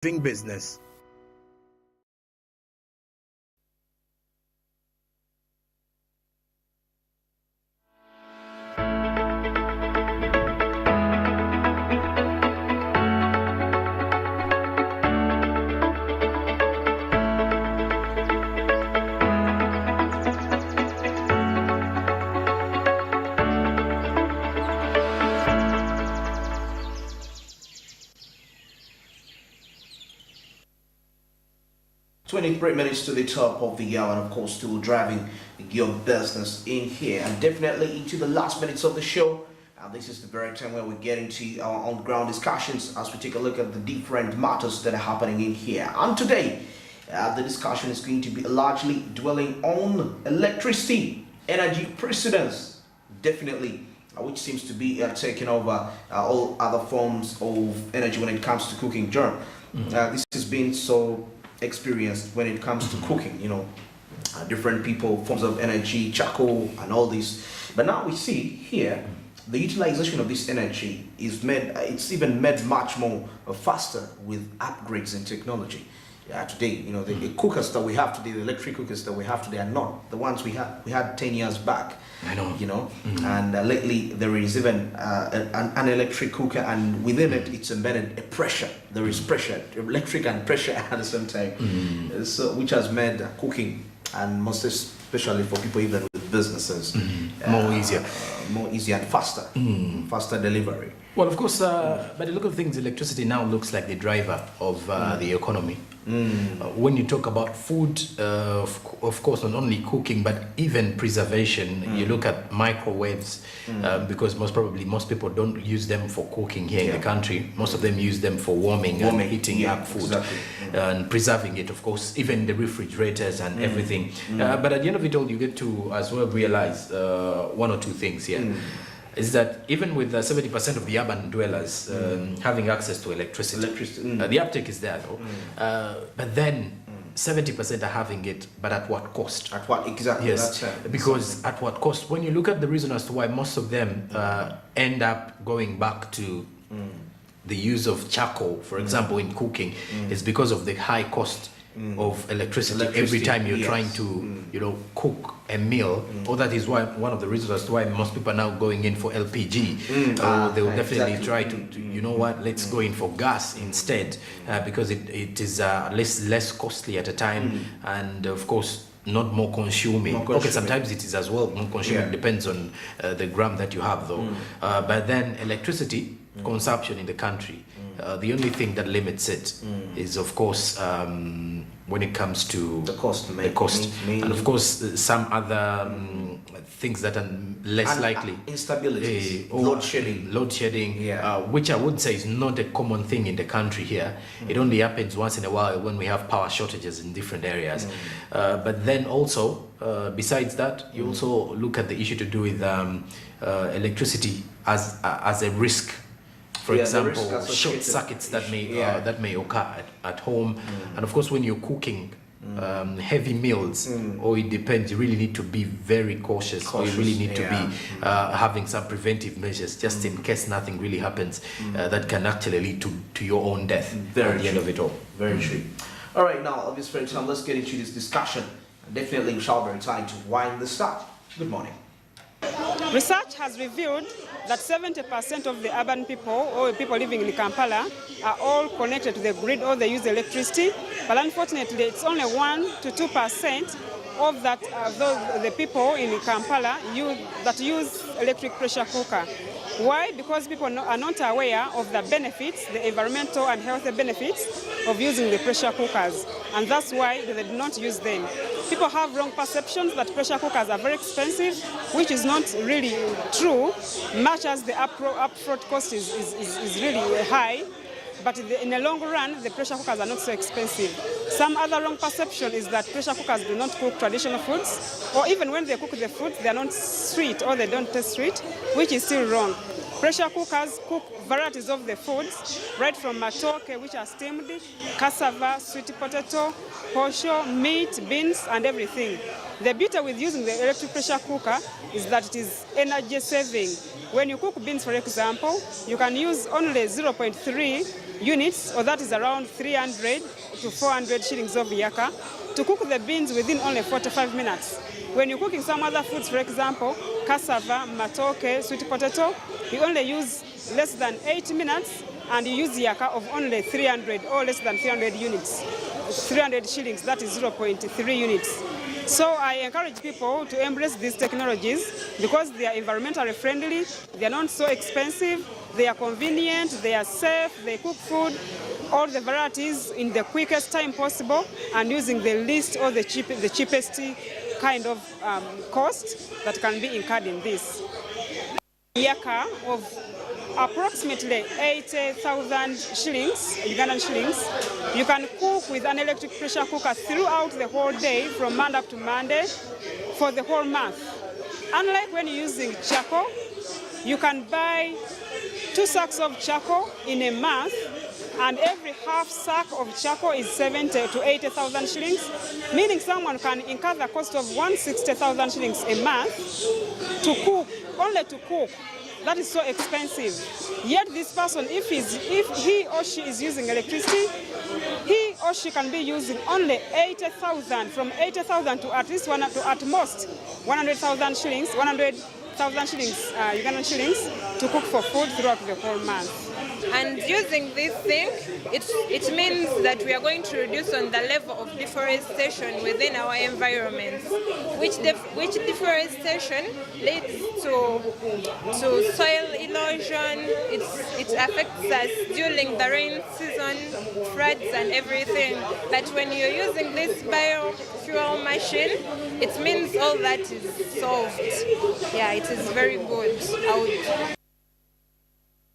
Driving Business. Great minutes to the top of the hour, and of course still driving your business in here, and definitely into the last minutes of the show. This is the very time where we get into our on-ground discussions as we take a look at the different matters that are happening in here. And today, the discussion is going to be largely dwelling on electricity, energy precedence, definitely, which seems to be taking over all other forms of energy when it comes to cooking. Germ, this has been so experienced when it comes to cooking, different people, forms of energy, charcoal and all this. But now we see here the utilization of this energy is made, it's even made much more faster with upgrades in technology. Today, the cookers that we have today, the electric cookers that we have today are not the ones we had 10 years back. I know. And lately there is even an electric cooker, and within it, it's embedded a pressure. There is pressure, electric and pressure at the same time, so which has made cooking, and most especially for people even with businesses, more easier and faster, faster delivery. Well, of course, by the look of things, electricity now looks like the driver of the economy. When you talk about food, of course, not only cooking, but even preservation, you look at microwaves, because most people don't use them for cooking here in the country. Most of them use them for warming and heating up food, and preserving it, of course, even the refrigerators and everything. But at the end of it all, you get to as well realize one or two things here. Is that even with 70% of the urban dwellers having access to electricity, the uptake is there though, but then 70% are having it, but at what cost? At what exactly? Yes, because at what cost? When you look at the reason as to why most of them end up going back to the use of charcoal, for example, in cooking, is because of the high cost of electricity every time you're trying to cook a meal. Or that is why one of the reasons as to why most people are now going in for LPG. They will definitely try to let's go in for gas instead, because it is less costly at a time, and of course not more consuming. Okay, sometimes it is as well more consuming, depends on the gram that you have though. But then electricity consumption in the country, the only thing that limits it is, of course, when it comes to the cost, and of course some other things that are less likely. Instability, load shedding, which I would say is not a common thing in the country here. It only happens once in a while when we have power shortages in different areas. But then also, besides that, you also look at the issue to do with electricity as a risk. For example, short circuits that may occur at home, and of course when you're cooking heavy meals, or it depends, you really need to be very cautious, or you really need to be having some preventive measures just in case nothing really happens that can actually lead to your own death at the end of it all. Very true. All right, now of this very time, let's get into this discussion. Definitely we shall be trying to wind this up. Good morning. Research has revealed that 70% of the urban people, or people living in Kampala, are all connected to the grid, or they use electricity. But unfortunately, it's only 1 to 2% of that the people in Kampala that use electric pressure cooker. Why? Because people are not aware of the benefits, the environmental and health benefits of using the pressure cookers, and that's why they do not use them. People have wrong perceptions that pressure cookers are very expensive, which is not really true, much as the upfront cost is really high. But in the long run, the pressure cookers are not so expensive. Some other wrong perception is that pressure cookers do not cook traditional foods, or even when they cook the food, they are not sweet, or they don't taste sweet, which is still wrong. Pressure cookers cook varieties of the foods, right from matoke, which are steamed, cassava, sweet potato, posho, meat, beans, and everything. The beauty with using the electric pressure cooker is that it is energy saving. When you cook beans, for example, you can use only 0.3 units, or that is around 300 to 400 shillings of yaka, to cook the beans within only 45 minutes. When you're cooking some other foods, for example, cassava, matoke, sweet potato, you only use less than 8 minutes and you use yaka of only 300 or less than 300 units, 300 shillings, that is 0.3 units. So I encourage people to embrace these technologies because they are environmentally friendly, they are not so expensive, they are convenient, they are safe, they cook food, all the varieties in the quickest time possible and using the least or the cheapest kind of cost that can be incurred in this. Yaka of approximately 80,000 shillings, Ugandan shillings, you can cook with an electric pressure cooker throughout the whole day from Monday up to Monday for the whole month. Unlike when you're using charcoal, you can buy 2 sacks of charcoal in a month, and every half sack of charcoal is 70 to 80,000 shillings, meaning someone can incur the cost of 160,000 shillings a month to cook, only to cook. That is so expensive. Yet this person, if he or she is using electricity, he or she can be using only 80,000, from 80,000 to at least at most 100,000 shillings, Ugandan shillings, to cook for food throughout the whole month. And using this thing, it means that we are going to reduce on the level of deforestation within our environments, which deforestation leads to soil erosion. It affects us during the rain season, floods and everything. But when you're using this biofuel machine, it means all that is solved. Yeah, it is very good.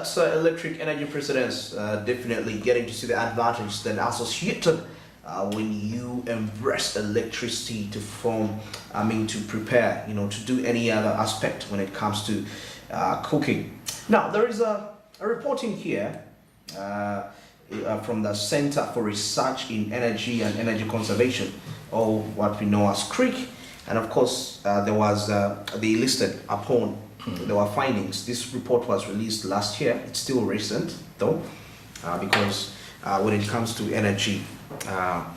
So electric energy precedents, definitely getting to see the advantage then associated when you embrace electricity to to prepare, to do any other aspect when it comes to cooking. Now, there is a reporting here from the Center for Research in Energy and Energy Conservation, or what we know as CREEC, and of course they listed upon there were findings. This report was released last year. It's still recent though, because when it comes to energy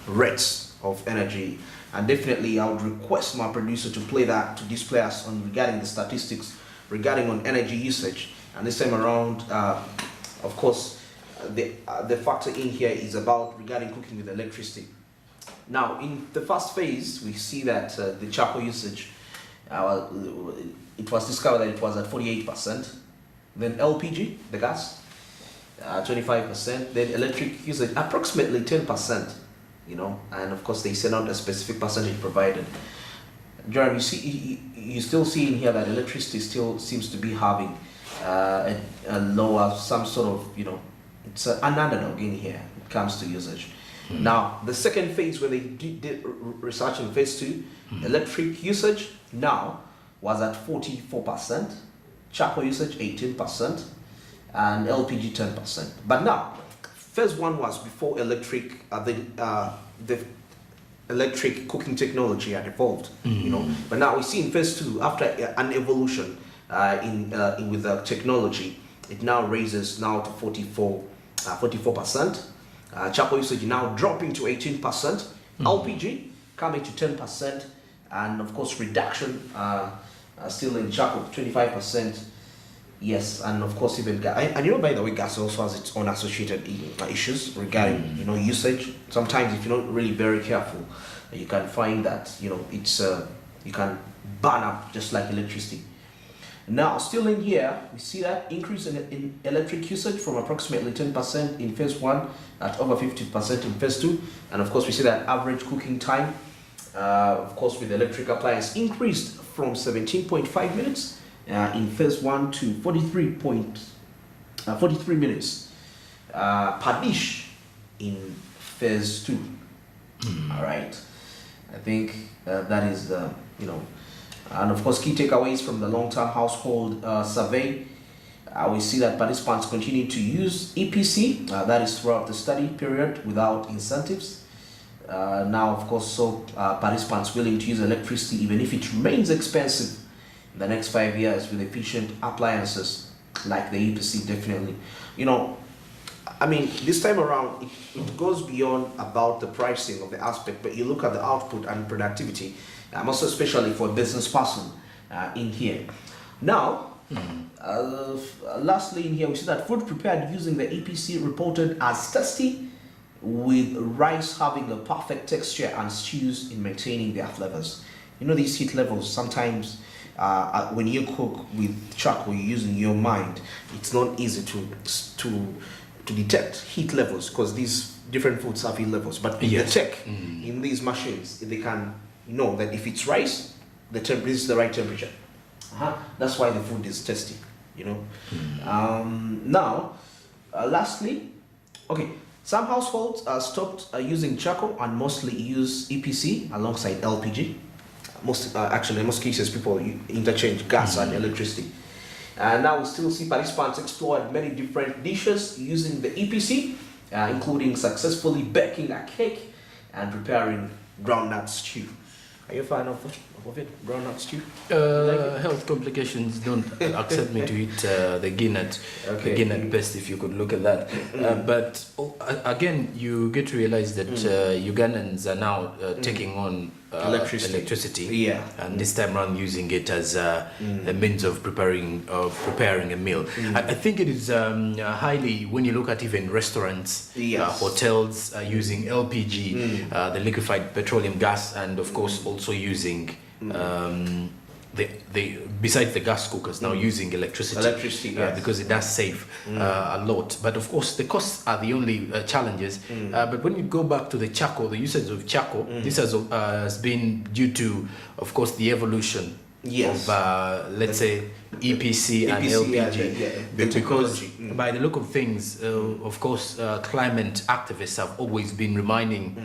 rates of energy, and definitely I would request my producer to display us on regarding the statistics regarding on energy usage. And this time around, of course, the factor in here is about regarding cooking with electricity. Now, in the first phase, we see that the charcoal usage, it was discovered that it was at 48%. Then LPG, the gas, 25%. Then electric usage, approximately 10%. And of course they sent out a specific percentage provided. Jeremy, you still see in here that electricity still seems to be having a lower, some sort of, it's an underdog in here when it comes to usage. Now, the second phase where they did research in phase 2, electric usage now was at 44%, charcoal usage 18%, and LPG 10%. But now, phase 1 was before electric, the electric cooking technology had evolved, But now we see in phase 2, after an evolution with the technology, it now raises now to 44%. Charcoal usage now dropping to 18%, LPG coming to 10%, and of course reduction still in charcoal 25%. Yes, and of course even gas. And by the way, gas also has its own associated issues regarding usage. Sometimes if you're not really very careful, you can find that it's you can burn up just like electricity. Now, still in here, we see that increase in electric usage from approximately 10% in phase 1 at over 50% in phase 2. And of course, we see that average cooking time, of course, with electric appliance increased from 17.5 minutes in phase 1 to 43 minutes per dish in phase 2. All right. I think that is the, and of course, key takeaways from the long-term household survey We see that participants continue to use EPC, that is throughout the study period without incentives. Now, of course, participants willing to use electricity even if it remains expensive in the next 5 years with efficient appliances like the EPC, definitely. You know, I mean, this time around, it goes beyond about the pricing of the aspect, but you look at the output and productivity, most especially for a business person in here. Now, lastly in here, we see that food prepared using the EPC reported as tasty, with rice having a perfect texture and stews in maintaining their flavors. You know, these heat levels, sometimes when you cook with charcoal, you're using your mind, it's not easy to detect heat levels, because these different foods have heat levels. But with the tech in these machines, they can know that if it's rice, this is the right temperature. That's why the food is tasty, you know. Now, lastly, okay, some households stopped using charcoal and mostly use EPC alongside LPG. Actually, in most cases, people interchange gas and electricity. And now we still see participants explore many different dishes using the EPC, including successfully baking a cake and preparing groundnut stew. Are you a fan of it? Groundnut stew? Health complications don't accept me to eat the Guinness paste, if you could look at that. But again, you get to realize that Ugandans are now taking on electricity, and this time around using it as a means of preparing a meal. I think it is highly, when you look at even restaurants, hotels using LPG, the liquefied petroleum gas, and of course also using besides the gas cookers, now using electricity, because it does save a lot. But of course the costs are the only challenges. But when you go back to the charcoal, the usage of charcoal, this has been due to, of course, the evolution of let's say EPC and LPG, because by the look of things, of course, climate activists have always been reminding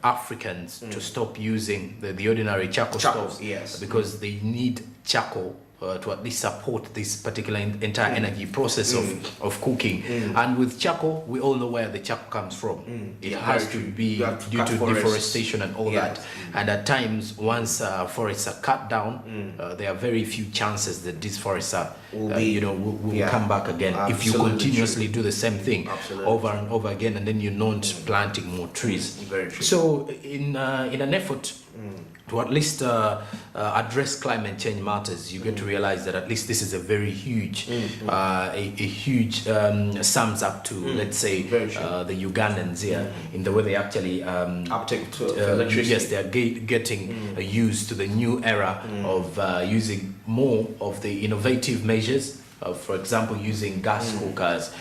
Africans to stop using the ordinary charcoal stoves, because they need charcoal to at least support this particular entire energy process of cooking. And with charcoal, we all know where the charcoal comes from. It has to be due to deforestation and all that. And at times, once forests are cut down, there are very few chances that these forests are, will come back again. If you continuously do the same thing over and over again, and then you're not planting more trees. So in an effort to at least address climate change matters, you get to realize that at least this is a very huge, a huge sums up to, let's say, the Ugandans here, in the way they actually uptake to electricity. Yes, they are getting used to the new era of using more of the innovative measures. For example, using gas cookers,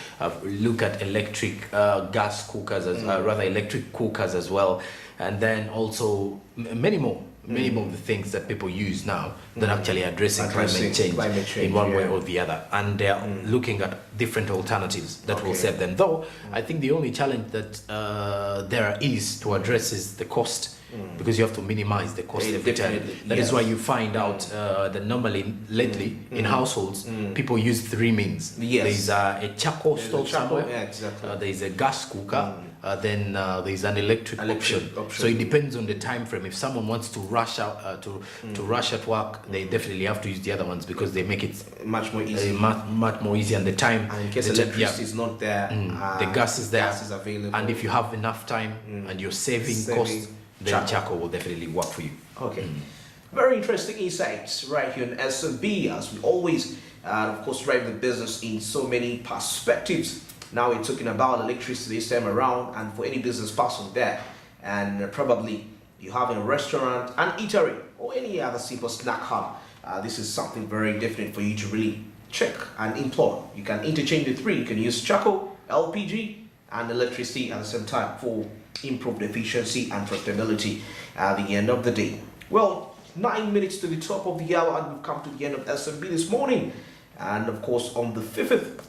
look at electric gas cookers, rather electric cookers as well, and then also many more of the things that people use now that actually addressing climate change in one way or the other, and they are looking at different alternatives that will save them. Though I think the only challenge that there is to address is the cost, because you have to minimize the cost every time. That is why you find out that normally lately in households people use three means. There is a charcoal stove somewhere, there is a gas cooker, then there's an electric option. So it depends on the time frame. If someone wants to rush out to rush at work, they definitely have to use the other ones, because they make it much more easy. Much more easy, and the time. And in case electricity is not there, the gas is there. Gas is available. And if you have enough time and you're saving cost, then charcoal will definitely work for you. Okay. Very interesting insights right here in SMB, as we always, of course, drive the business in so many perspectives. Now we're talking about electricity this time around, and for any business person there, and probably you have a restaurant, an eatery, or any other simple snack hub, this is something very different for you to really check and employ. You can interchange the three. You can use charcoal, LPG, and electricity at the same time for improved efficiency and profitability at the end of the day. Well, 9 minutes to the top of the hour, and we've come to the end of SMB this morning. And of course, on the 5th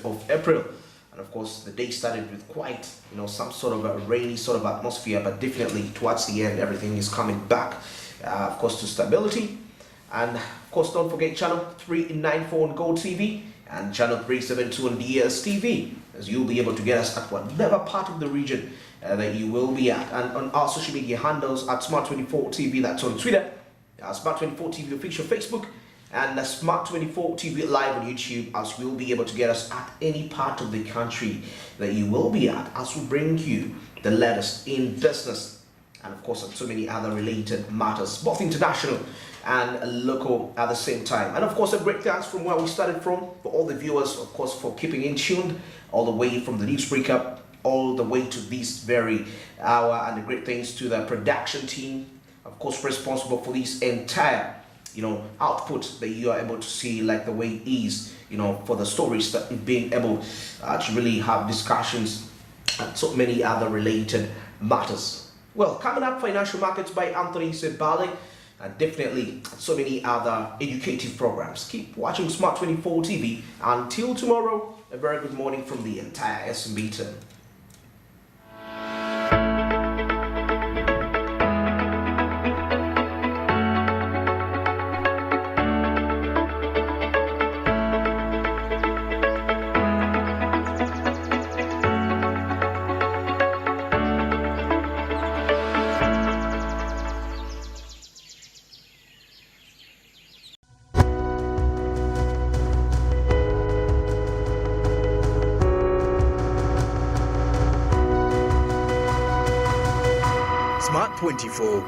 of April, and of course, the day started with quite, some sort of a rainy sort of atmosphere, but definitely towards the end, everything is coming back, of course, to stability. And of course, don't forget channel 394 on Go TV. and channel 372 on DSTV, as you'll be able to get us at whatever part of the region that you will be at, and on our social media handles at Smart24 TV, that's on Twitter, Smart24 TV official Facebook, and Smart24 TV live on YouTube, as you'll be able to get us at any part of the country that you will be at, as we bring you the latest in business, and of course so many other related matters, both international and local at the same time. And of course, a great thanks from where we started from for all the viewers, of course, for keeping in tuned all the way from the news breakup all the way to this very hour, and the great thanks to the production team, of course, responsible for this entire output that you are able to see, like the way it is, for the stories that we've been able to really have discussions and so many other related matters. Well, coming up, Financial Markets by Anthony Sebale, and definitely so many other educative programs. Keep watching Smart24 TV. Until tomorrow, a very good morning from the entire SMB team. Smart 24